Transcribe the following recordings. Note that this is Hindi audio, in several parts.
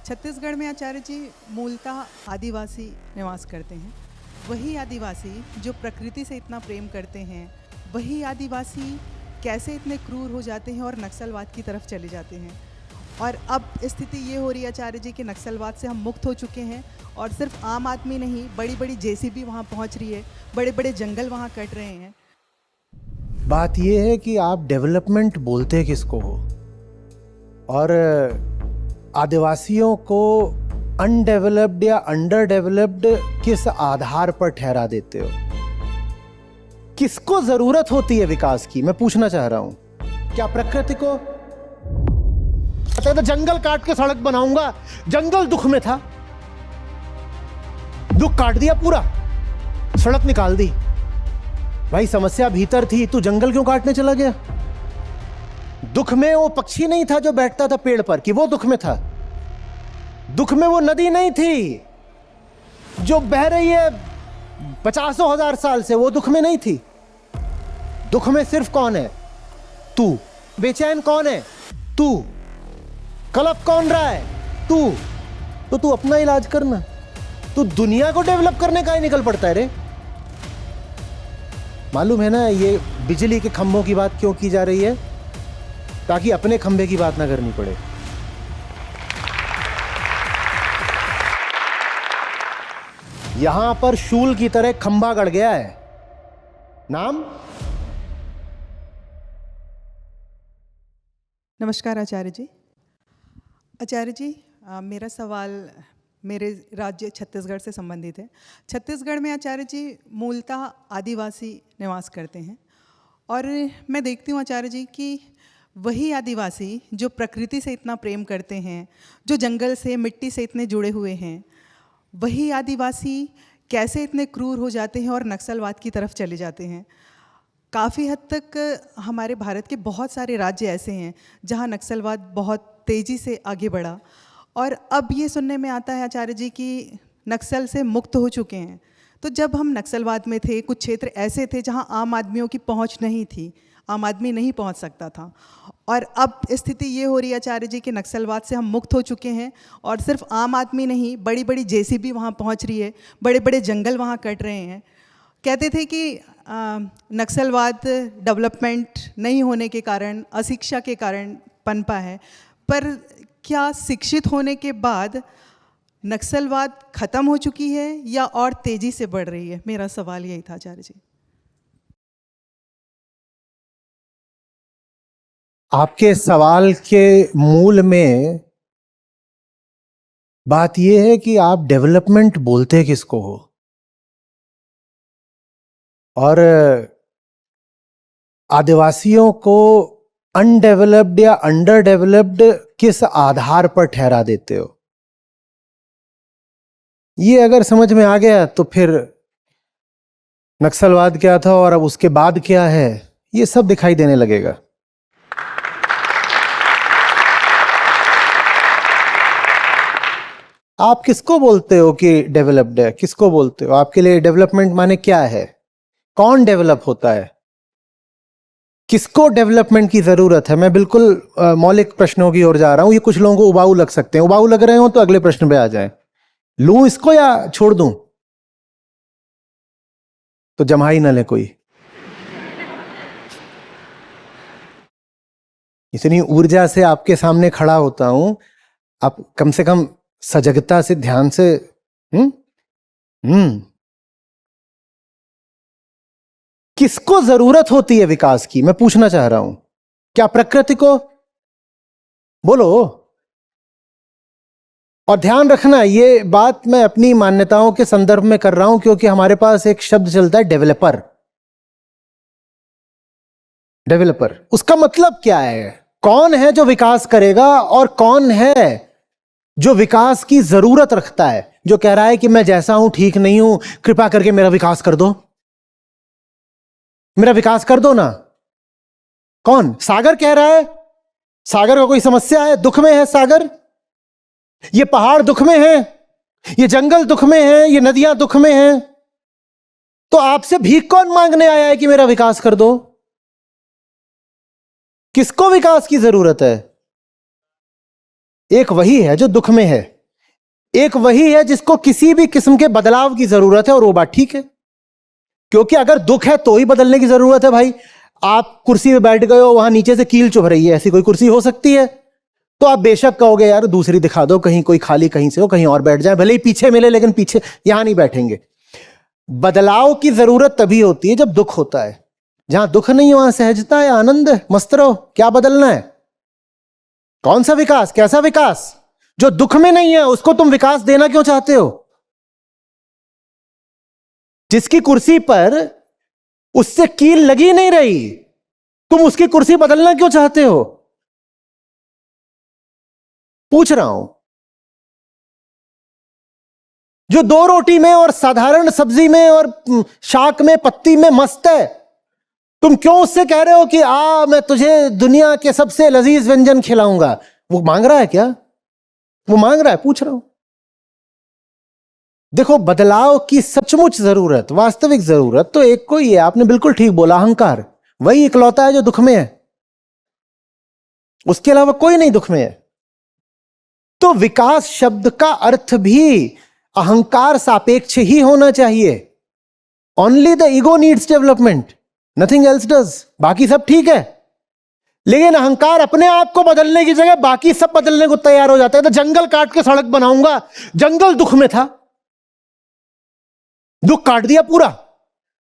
छत्तीसगढ़ में आचार्य जी मूलतः आदिवासी निवास करते हैं। वही आदिवासी जो प्रकृति से इतना प्रेम करते हैं, वही आदिवासी कैसे इतने क्रूर हो जाते हैं और नक्सलवाद की तरफ चले जाते हैं। और अब स्थिति ये हो रही है आचार्य जी कि नक्सलवाद से हम मुक्त हो चुके हैं और सिर्फ आम आदमी नहीं, बड़ी बड़ी जेसीबी वहाँ पहुँच रही है, बड़े बड़े जंगल वहाँ कट रहे हैं। बात ये है कि आप डेवलपमेंट बोलते किसको हो और आदिवासियों को अनडेवलप्ड या अंडर डेवलप्ड किस आधार पर ठहरा देते हो? किसको जरूरत होती है विकास की, मैं पूछना चाह रहा हूं। क्या प्रकृति को तो जंगल काट के सड़क बनाऊंगा? जंगल दुख में था, दुख काट दिया, पूरा सड़क निकाल दी। भाई समस्या भीतर थी, तू जंगल क्यों काटने चला गया? दुख में वो पक्षी नहीं था जो बैठता था पेड़ पर, कि वो दुख में था? दुख में वो नदी नहीं थी जो बह रही है 50,000 साल से, वो दुख में नहीं थी। दुख में सिर्फ कौन है? तू। बेचैन कौन है? तू। कलप कौन रहा है? तू। तो तू अपना इलाज करना। तू दुनिया को डेवलप करने का ही निकल पड़ता है रे। मालूम है ना ये बिजली के खंभों की बात क्यों की जा रही है? ताकि अपने खंभे की बात ना करनी पड़े। यहां पर शूल की तरह खंभा गड़ गया है। नाम? नमस्कार आचार्य जी। आचार्य जी, मेरा सवाल मेरे राज्य छत्तीसगढ़ से संबंधित है। छत्तीसगढ़ में आचार्य जी मूलतः आदिवासी निवास करते हैं और मैं देखती हूँ आचार्य जी कि वही आदिवासी जो प्रकृति से इतना प्रेम करते हैं, जो जंगल से मिट्टी से इतने जुड़े हुए हैं, वही आदिवासी कैसे इतने क्रूर हो जाते हैं और नक्सलवाद की तरफ चले जाते हैं। काफ़ी हद तक हमारे भारत के बहुत सारे राज्य ऐसे हैं जहाँ नक्सलवाद बहुत तेज़ी से आगे बढ़ा और अब ये सुनने में आता है आचार्य जी कि नक्सल से मुक्त हो चुके हैं। तो जब हम नक्सलवाद में थे, कुछ क्षेत्र ऐसे थे जहाँ आम आदमियों की पहुँच नहीं थी, आम आदमी नहीं पहुंच सकता था, और अब स्थिति ये हो रही है आचार्य जी कि नक्सलवाद से हम मुक्त हो चुके हैं और सिर्फ आम आदमी नहीं, बड़ी बड़ी जेसीबी वहाँ पहुंच रही है, बड़े बड़े जंगल वहाँ कट रहे हैं। कहते थे कि नक्सलवाद डेवलपमेंट नहीं होने के कारण, अशिक्षा के कारण पनपा है, पर क्या शिक्षित होने के बाद नक्सलवाद खत्म हो चुकी है या और तेज़ी से बढ़ रही है? मेरा सवाल यही था आचार्य जी। आपके सवाल के मूल में बात यह है कि आप डेवलपमेंट बोलते किसको हो और आदिवासियों को अनडेवलप्ड या अंडर डेवलप्ड किस आधार पर ठहरा देते हो? ये अगर समझ में आ गया तो फिर नक्सलवाद क्या था और अब उसके बाद क्या है, ये सब दिखाई देने लगेगा। आप किसको बोलते हो कि डेवलप्ड है? किसको बोलते हो? आपके लिए डेवलपमेंट माने क्या है? कौन डेवलप होता है? किसको डेवलपमेंट की जरूरत है? मैं बिल्कुल मौलिक प्रश्नों की ओर जा रहा हूं। ये कुछ लोगों को उबाऊ लग सकते हैं, उबाऊ लग रहे हो तो अगले प्रश्न पे आ जाएं। लूं इसको या छोड़ दूं? तो जमाई ना ले कोई। इतनी ऊर्जा से आपके सामने खड़ा होता हूं, आप कम से कम सजगता से, ध्यान से। किसको जरूरत होती है विकास की, मैं पूछना चाह रहा हूं। क्या प्रकृति को? बोलो। और ध्यान रखना, ये बात मैं अपनी मान्यताओं के संदर्भ में कर रहा हूं क्योंकि हमारे पास एक शब्द चलता है, डेवलपर। डेवलपर, उसका मतलब क्या है? कौन है जो विकास करेगा और कौन है जो विकास की जरूरत रखता है, जो कह रहा है कि मैं जैसा हूं ठीक नहीं हूं, कृपा करके मेरा विकास कर दो, मेरा विकास कर दो ना। कौन? सागर कह रहा है। सागर का कोई समस्या है? दुख में है सागर। ये पहाड़ दुख में है, ये जंगल दुख में है, ये नदियां दुख में हैं। तो आपसे भीख कौन मांगने आया है कि मेरा विकास कर दो? किसको विकास की जरूरत है? एक वही है जो दुख में है। एक वही है जिसको किसी भी किस्म के बदलाव की जरूरत है, और वो बात ठीक है, क्योंकि अगर दुख है तो ही बदलने की जरूरत है। भाई आप कुर्सी पे बैठ गए हो, वहां नीचे से कील चुभ रही है, ऐसी कोई कुर्सी हो सकती है? तो आप बेशक कहोगे यार दूसरी दिखा दो, कहीं कोई खाली कहीं से हो, कहीं और बैठ जाए, भले ही पीछे मिले लेकिन पीछे यहां नहीं बैठेंगे। बदलाव की जरूरत तभी होती है जब दुख होता है। जहां दुख नहीं है वहां सहजता है, आनंद है, मस्त रहो। क्या बदलना है? कौन सा विकास? कैसा विकास? जो दुख में नहीं है उसको तुम विकास देना क्यों चाहते हो? जिसकी कुर्सी पर उससे कील लगी नहीं रही, तुम उसकी कुर्सी बदलना क्यों चाहते हो? पूछ रहा हूं। जो 2 रोटी में और साधारण सब्जी में और शाक में पत्ती में मस्त है, तुम क्यों उससे कह रहे हो कि मैं तुझे दुनिया के सबसे लजीज व्यंजन खिलाऊंगा? वो मांग रहा है क्या? वो मांग रहा है? पूछ रहा हूं। देखो, बदलाव की सचमुच जरूरत, वास्तविक जरूरत तो एक को ही है। आपने बिल्कुल ठीक बोला, अहंकार वही इकलौता है जो दुख में है, उसके अलावा कोई नहीं दुख में है। तो विकास शब्द का अर्थ भी अहंकार सापेक्ष ही होना चाहिए। Only the ego needs development, nothing else does. बाकी सब ठीक है, लेकिन अहंकार अपने आप को बदलने की जगह बाकी सब बदलने को तैयार हो जाता है। तो जंगल काट के सड़क बनाऊंगा, जंगल दुख में था, दुख काट दिया पूरा,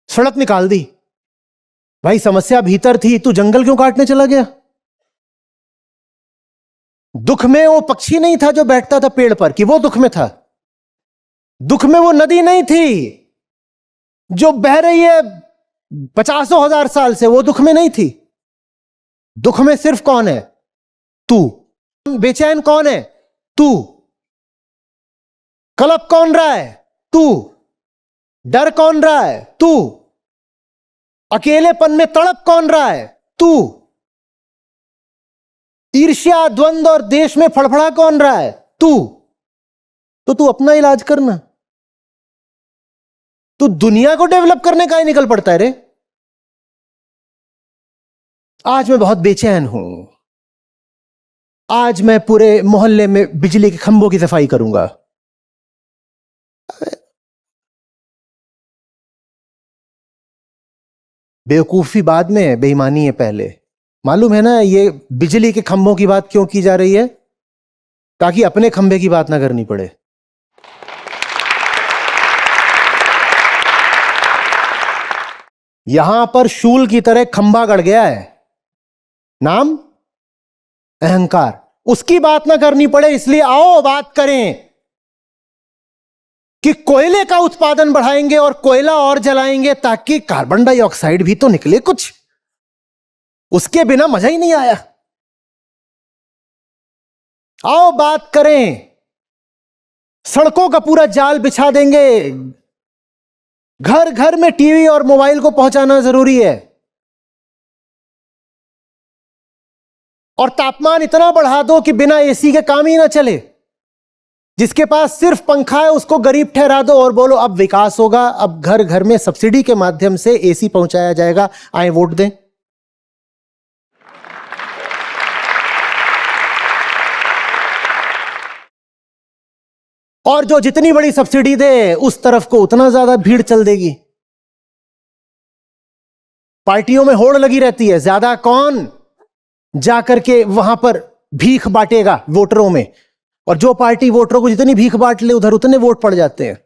सड़क निकाल दी। भाई समस्या भीतर थी, तू जंगल क्यों काटने चला गया? दुख में वो पक्षी नहीं था जो बैठता था पेड़ पर, कि वो दुख में था? दुख में वो नदी नहीं थी जो बह रही है 50,000 साल से, वो दुख में नहीं थी। दुख में सिर्फ कौन है? तू। बेचैन कौन है? तू। कलप कौन रहा है? तू। डर कौन रहा है? तू। अकेलेपन में तड़प कौन रहा है? तू। ईर्ष्या, द्वंद्व और देश में फड़फड़ा कौन रहा है? तू। तो तू अपना इलाज करना। तू दुनिया को डेवलप करने का ही निकल पड़ता है रे। आज मैं बहुत बेचैन हूं, आज मैं पूरे मोहल्ले में बिजली के खंभों की सफाई करूंगा। बेवकूफी बाद में, बेईमानी है पहले। मालूम है ना ये बिजली के खंभों की बात क्यों की जा रही है? ताकि अपने खंभे की बात ना करनी पड़े। यहां पर शूल की तरह खंभा गड़ गया है, नाम अहंकार। उसकी बात ना करनी पड़े, इसलिए आओ बात करें कि कोयले का उत्पादन बढ़ाएंगे और कोयला और जलाएंगे ताकि कार्बन डाइऑक्साइड भी तो निकले कुछ। उसके बिना मजा ही नहीं आया। आओ बात करें, सड़कों का पूरा जाल बिछा देंगे, घर घर में टीवी और मोबाइल को पहुंचाना जरूरी है, और तापमान इतना बढ़ा दो कि बिना एसी के काम ही ना चले। जिसके पास सिर्फ पंखा है उसको गरीब ठहरा दो और बोलो अब विकास होगा, अब घर घर में सब्सिडी के माध्यम से एसी पहुंचाया जाएगा, आए वोट दें। और जो जितनी बड़ी सब्सिडी दे उस तरफ को उतना ज्यादा भीड़ चल देगी। पार्टियों में होड़ लगी रहती है, ज्यादा कौन जाकर के वहां पर भीख बांटेगा वोटरों में, और जो पार्टी वोटरों को जितनी भीख बांट ले उधर उतने वोट पड़ जाते हैं।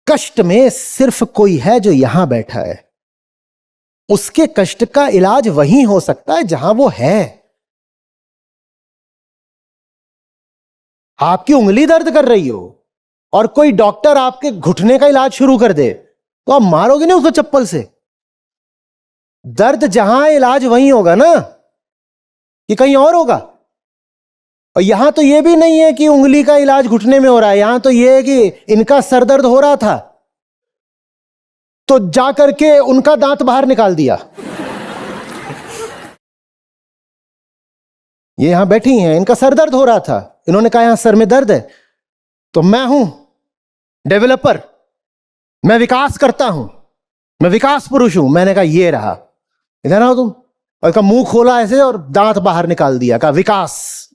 कष्ट में सिर्फ कोई है जो यहां बैठा है, उसके कष्ट का इलाज वहीं हो सकता है जहां वो है। आपकी उंगली दर्द कर रही हो और कोई डॉक्टर आपके घुटने का इलाज शुरू कर दे तो आप मारोगे नहीं उसको चप्पल से। दर्द जहां है इलाज वहीं होगा ना, कि कहीं और होगा। और यहां तो यह भी नहीं है कि उंगली का इलाज घुटने में हो रहा है, यहां तो यह है कि इनका सर दर्द हो रहा था तो जाकर के उनका दांत बाहर निकाल दिया। ये यहां बैठी हैं, इनका सर दर्द हो रहा था, इन्होंने कहा यहां सर में दर्द है, तो मैं हूं डेवलपर, मैं विकास करता हूं, मैं विकास पुरुष हूं। मैंने कहा ये रहा, इधर आओ तुम, और इसका मुंह खोला ऐसे और दांत बाहर निकाल दिया, कहा विकास।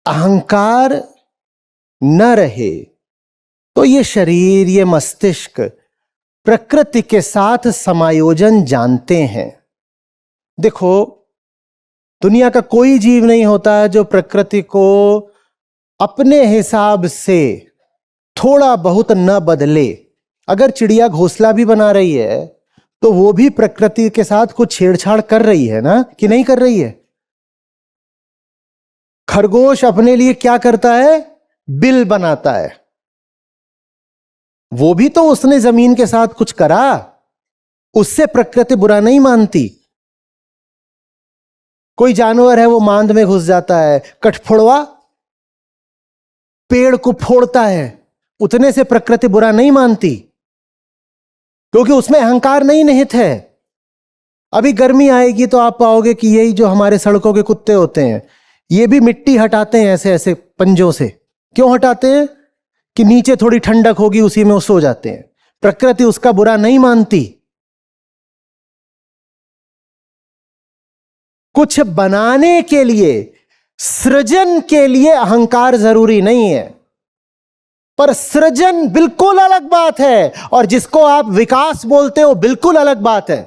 अहंकार न रहे तो ये शरीर, ये मस्तिष्क प्रकृति के साथ समायोजन जानते हैं। देखो, दुनिया का कोई जीव नहीं होता है जो प्रकृति को अपने हिसाब से थोड़ा बहुत न बदले। अगर चिड़िया घोंसला भी बना रही है तो वो भी प्रकृति के साथ कुछ छेड़छाड़ कर रही है ना, कि नहीं कर रही है? खरगोश अपने लिए क्या करता है? बिल बनाता है। वो भी तो उसने जमीन के साथ कुछ करा, उससे प्रकृति बुरा नहीं मानती। कोई जानवर है वो मांद में घुस जाता है, कठफोड़वा पेड़ को फोड़ता है, उतने से प्रकृति बुरा नहीं मानती, क्योंकि उसमें अहंकार नहीं निहित है। अभी गर्मी आएगी तो आप पाओगे कि यही जो हमारे सड़कों के कुत्ते होते हैं, ये भी मिट्टी हटाते हैं ऐसे ऐसे पंजों से। क्यों हटाते हैं? कि नीचे थोड़ी ठंडक होगी, उसी में वो सो जाते हैं। प्रकृति उसका बुरा नहीं मानती। कुछ बनाने के लिए, सृजन के लिए अहंकार जरूरी नहीं है, पर सृजन बिल्कुल अलग बात है, और जिसको आप विकास बोलते हो बिल्कुल अलग बात है।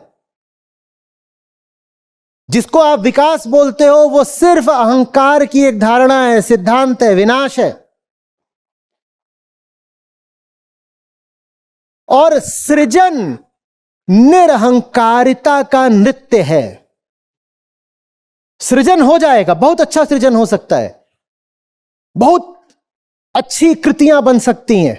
जिसको आप विकास बोलते हो वो सिर्फ अहंकार की एक धारणा है, सिद्धांत है, विनाश है। और सृजन निरहंकारिता का नृत्य है। सृजन हो जाएगा, बहुत अच्छा सृजन हो सकता है, बहुत अच्छी कृतियां बन सकती हैं,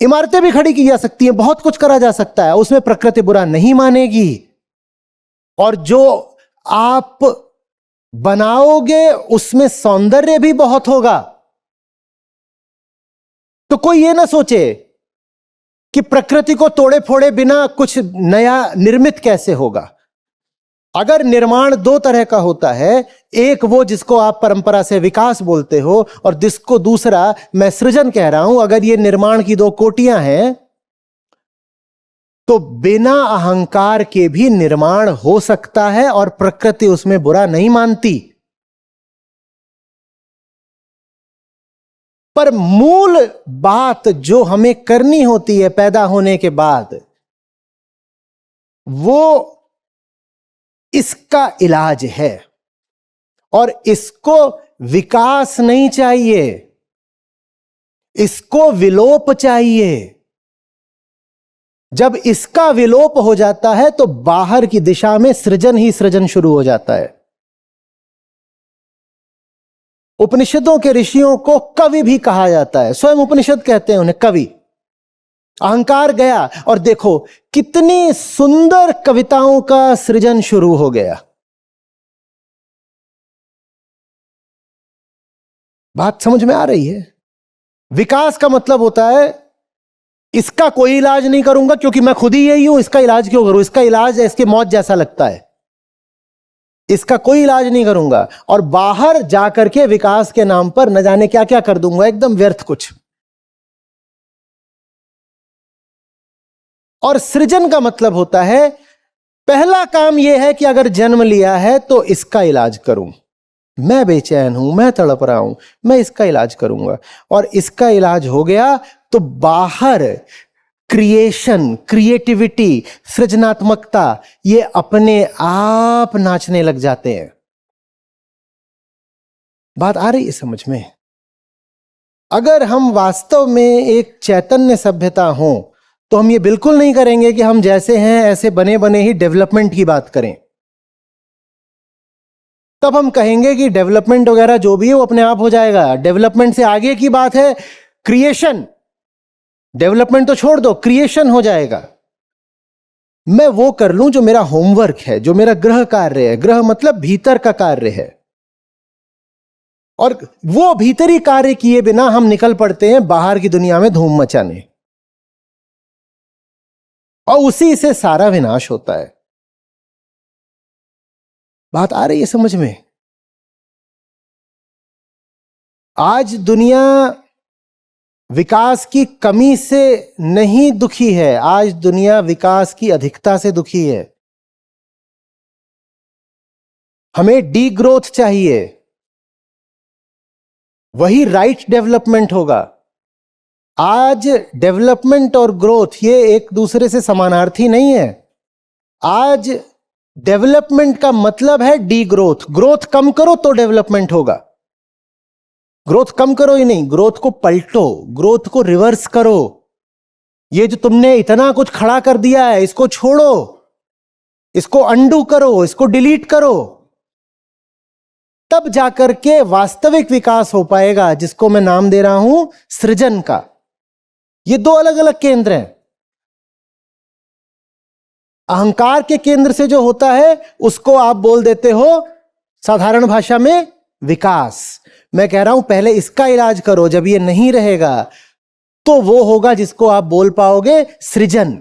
इमारतें भी खड़ी की जा सकती हैं, बहुत कुछ करा जा सकता है, उसमें प्रकृति बुरा नहीं मानेगी। और जो आप बनाओगे उसमें सौंदर्य भी बहुत होगा। तो कोई ये ना सोचे कि प्रकृति को तोड़े फोड़े बिना कुछ नया निर्मित कैसे होगा। अगर निर्माण दो तरह का होता है, एक वो जिसको आप परंपरा से विकास बोलते हो, और जिसको दूसरा मैं सृजन कह रहा हूं, अगर ये निर्माण की दो कोटियां हैं तो बिना अहंकार के भी निर्माण हो सकता है, और प्रकृति उसमें बुरा नहीं मानती। पर मूल बात जो हमें करनी होती है पैदा होने के बाद, वो इसका इलाज है। और इसको विकास नहीं चाहिए, इसको विलोप चाहिए। जब इसका विलोप हो जाता है तो बाहर की दिशा में सृजन ही सृजन शुरू हो जाता है। उपनिषदों के ऋषियों को कवि भी कहा जाता है, स्वयं उपनिषद कहते हैं उन्हें कवि। अहंकार गया और देखो कितनी सुंदर कविताओं का सृजन शुरू हो गया। बात समझ में आ रही है? विकास का मतलब होता है इसका कोई इलाज नहीं करूंगा क्योंकि मैं खुद ही यही हूं, इसका इलाज क्यों करूं? इसका इलाज है इसकी मौत जैसा लगता है, इसका कोई इलाज नहीं करूंगा, और बाहर जाकर के विकास के नाम पर न जाने क्या क्या कर दूंगा, एकदम व्यर्थ कुछ। और सृजन का मतलब होता है पहला काम यह है कि अगर जन्म लिया है तो इसका इलाज करूं। मैं बेचैन हूं, मैं तड़प रहा हूं, मैं इसका इलाज करूंगा। और इसका इलाज हो गया तो बाहर क्रिएशन, क्रिएटिविटी, सृजनात्मकता, ये अपने आप नाचने लग जाते हैं। बात आ रही है समझ में? अगर हम वास्तव में एक चैतन्य सभ्यता हो तो हम ये बिल्कुल नहीं करेंगे कि हम जैसे हैं ऐसे बने बने ही डेवलपमेंट की बात करें। तब हम कहेंगे कि डेवलपमेंट वगैरह जो भी है वो अपने आप हो जाएगा। डेवलपमेंट से आगे की बात है क्रिएशन। डेवलपमेंट तो छोड़ दो, क्रिएशन हो जाएगा। मैं वो कर लूं जो मेरा होमवर्क है, जो मेरा गृह कार्य है। गृह मतलब भीतर का कार्य है, और वो भीतरी कार्य किए बिना हम निकल पड़ते हैं बाहर की दुनिया में धूम मचाने, और उसी से सारा विनाश होता है। बात आ रही है समझ में? आज दुनिया विकास की कमी से नहीं दुखी है, आज दुनिया विकास की अधिकता से दुखी है। हमें डी ग्रोथ चाहिए, वही राइट डेवलपमेंट होगा। आज डेवलपमेंट और ग्रोथ ये एक दूसरे से समानार्थी नहीं है। आज डेवलपमेंट का मतलब है डी ग्रोथ। ग्रोथ कम करो तो डेवलपमेंट होगा। ग्रोथ कम करो ही नहीं, ग्रोथ को पलटो, ग्रोथ को रिवर्स करो। ये जो तुमने इतना कुछ खड़ा कर दिया है, इसको छोड़ो, इसको अंडू करो, इसको डिलीट करो, तब जाकर के वास्तविक विकास हो पाएगा, जिसको मैं नाम दे रहा हूं सृजन का। ये दो अलग अलग केंद्र हैं। अहंकार के केंद्र से जो होता है उसको आप बोल देते हो साधारण भाषा में विकास। मैं कह रहा हूं पहले इसका इलाज करो, जब ये नहीं रहेगा तो वो होगा जिसको आप बोल पाओगे सृजन।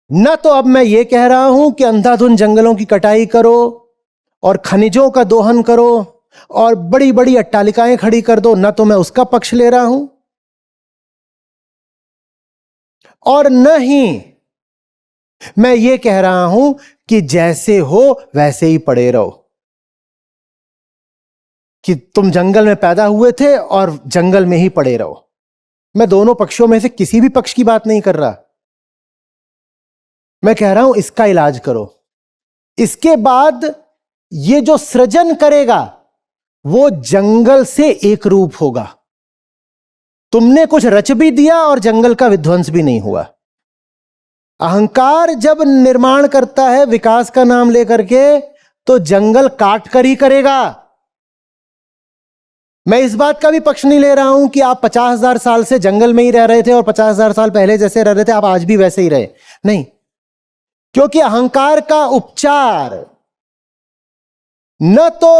न तो अब मैं ये कह रहा हूं कि अंधाधुंध जंगलों की कटाई करो और खनिजों का दोहन करो और बड़ी बड़ी अट्टालिकाएं खड़ी कर दो, न तो मैं उसका पक्ष ले रहा हूं और न ही मैं ये कह रहा हूं कि जैसे हो वैसे ही पड़े रहो, कि तुम जंगल में पैदा हुए थे और जंगल में ही पड़े रहो। मैं दोनों पक्षों में से किसी भी पक्ष की बात नहीं कर रहा। मैं कह रहा हूं इसका इलाज करो। इसके बाद ये जो सृजन करेगा वो जंगल से एक रूप होगा। तुमने कुछ रच भी दिया और जंगल का विध्वंस भी नहीं हुआ। अहंकार जब निर्माण करता है विकास का नाम लेकर के, तो जंगल काट कर ही करेगा। मैं इस बात का भी पक्ष नहीं ले रहा हूं कि आप 50,000 साल से जंगल में ही रह रहे थे और 50,000 साल पहले जैसे रह रहे थे आप आज भी वैसे ही रहे, नहीं। क्योंकि अहंकार का उपचार न तो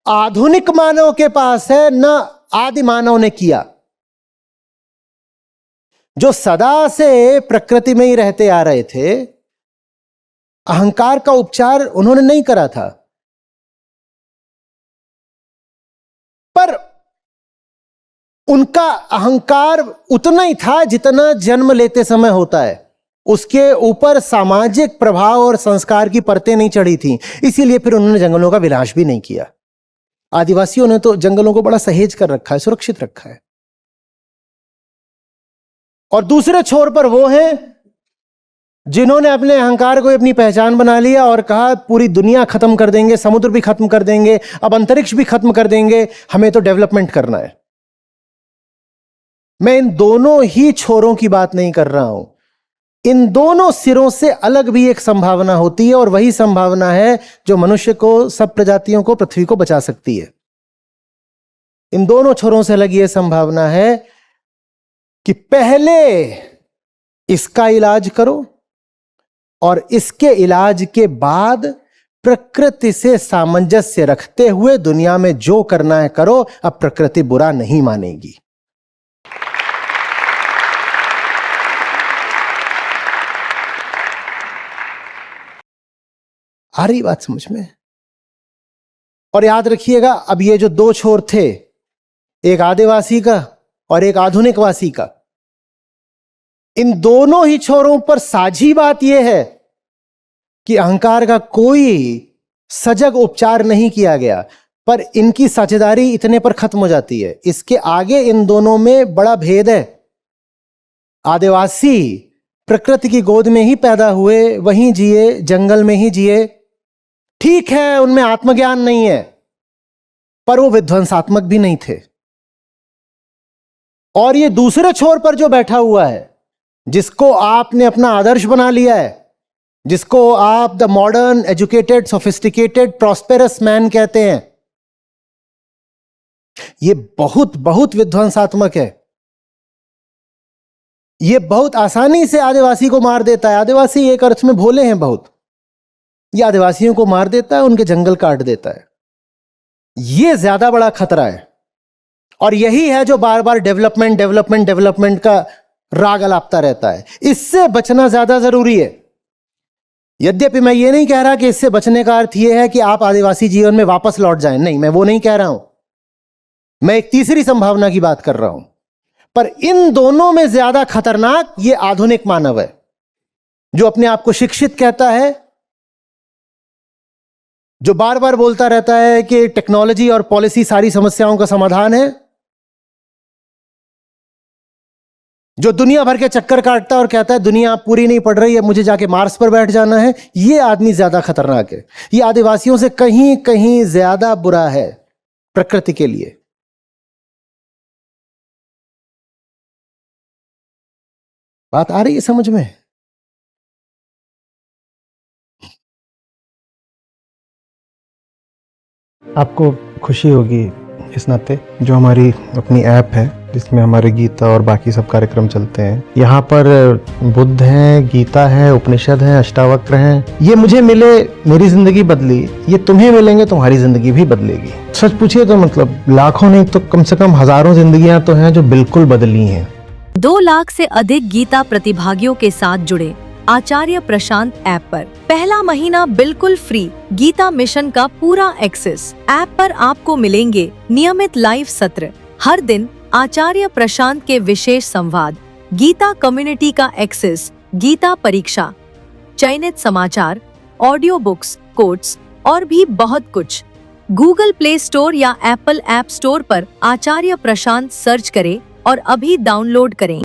आधुनिक मानव के पास है, न आदि मानव ने किया। जो सदा से प्रकृति में ही रहते आ रहे थे, अहंकार का उपचार उन्होंने नहीं करा था। पर उनका अहंकार उतना ही था जितना जन्म लेते समय होता है। उसके ऊपर सामाजिक प्रभाव और संस्कार की परतें नहीं चढ़ी थी, इसीलिए फिर उन्होंने जंगलों का विनाश भी नहीं किया। आदिवासियों ने तो जंगलों को बड़ा सहेज कर रखा है, सुरक्षित रखा है। और दूसरे छोर पर वो हैं जिन्होंने अपने अहंकार को अपनी पहचान बना लिया और कहा पूरी दुनिया खत्म कर देंगे, समुद्र भी खत्म कर देंगे, अब अंतरिक्ष भी खत्म कर देंगे, हमें तो डेवलपमेंट करना है। मैं इन दोनों ही छोरों की बात नहीं कर रहा हूं। इन दोनों सिरों से अलग भी एक संभावना होती है और वही संभावना है जो मनुष्य को, सब प्रजातियों को, पृथ्वी को बचा सकती है। इन दोनों छोरों से अलग यह संभावना है कि पहले इसका इलाज करो और इसके इलाज के बाद प्रकृति से सामंजस्य रखते हुए दुनिया में जो करना है करो। अब प्रकृति बुरा नहीं मानेगी। आ रही बात समझ में? और याद रखिएगा, अब ये जो दो छोर थे, एक आदिवासी का और एक आधुनिकवासी का, इन दोनों ही छोरों पर साझी बात यह है कि अहंकार का कोई सजग उपचार नहीं किया गया, पर इनकी साझेदारी इतने पर खत्म हो जाती है। इसके आगे इन दोनों में बड़ा भेद है। आदिवासी प्रकृति की गोद में ही पैदा हुए, वहीं जिए, जंगल में ही जिए। ठीक है, उनमें आत्मज्ञान नहीं है, पर वो विध्वंसात्मक भी नहीं थे। और ये दूसरे छोर पर जो बैठा हुआ है, जिसको आपने अपना आदर्श बना लिया है, जिसको आप the modern, educated, sophisticated, prosperous man कहते हैं, ये बहुत बहुत विध्वंसात्मक है। ये बहुत आसानी से आदिवासी को मार देता है। आदिवासी एक अर्थ में भोले हैं बहुत। ये आदिवासियों को मार देता है, उनके जंगल काट देता है। ये ज्यादा बड़ा खतरा है। और यही है जो बार बार डेवलपमेंट डेवलपमेंट डेवलपमेंट का राग अलापता रहता है। इससे बचना ज्यादा जरूरी है। यद्यपि मैं ये नहीं कह रहा कि इससे बचने का अर्थ यह है कि आप आदिवासी जीवन में वापस लौट जाएं, नहीं, मैं वो नहीं कह रहा हूं। मैं एक तीसरी संभावना की बात कर रहा हूं। पर इन दोनों में ज्यादा खतरनाक ये आधुनिक मानव है, जो अपने आप को शिक्षित कहता है, जो बार बार बोलता रहता है कि टेक्नोलॉजी और पॉलिसी सारी समस्याओं का समाधान है, जो दुनिया भर के चक्कर काटता है और कहता है दुनिया पूरी नहीं पड़ रही है, मुझे जाके मार्स पर बैठ जाना है। ये आदमी ज्यादा खतरनाक है। ये आदिवासियों से कहीं कहीं ज्यादा बुरा है प्रकृति के लिए। बात आ रही है समझ में? आपको खुशी होगी इस नाते जो हमारी अपनी ऐप है जिसमें हमारे गीता और बाकी सब कार्यक्रम चलते हैं। यहाँ पर बुद्ध हैं, गीता है, उपनिषद है, अष्टावक्र हैं। ये मुझे मिले, मेरी जिंदगी बदली, ये तुम्हें मिलेंगे, तुम्हारी जिंदगी भी बदलेगी। सच पूछिए तो मतलब लाखों नहीं तो कम से कम हजारों जिंदगियां तो हैं जो बिल्कुल बदली हैं। 2 लाख से अधिक गीता प्रतिभागियों के साथ जुड़े आचार्य प्रशांत ऐप पर पहला महीना बिल्कुल फ्री गीता मिशन का पूरा एक्सेस। ऐप पर आपको मिलेंगे नियमित लाइव सत्र, हर दिन आचार्य प्रशांत के विशेष संवाद, गीता कम्युनिटी का एक्सेस, गीता परीक्षा, चयनित समाचार, ऑडियो बुक्स, कोट्स और भी बहुत कुछ। गूगल प्ले स्टोर या एप्पल ऐप स्टोर पर आचार्य प्रशांत सर्च करें और अभी डाउनलोड करें।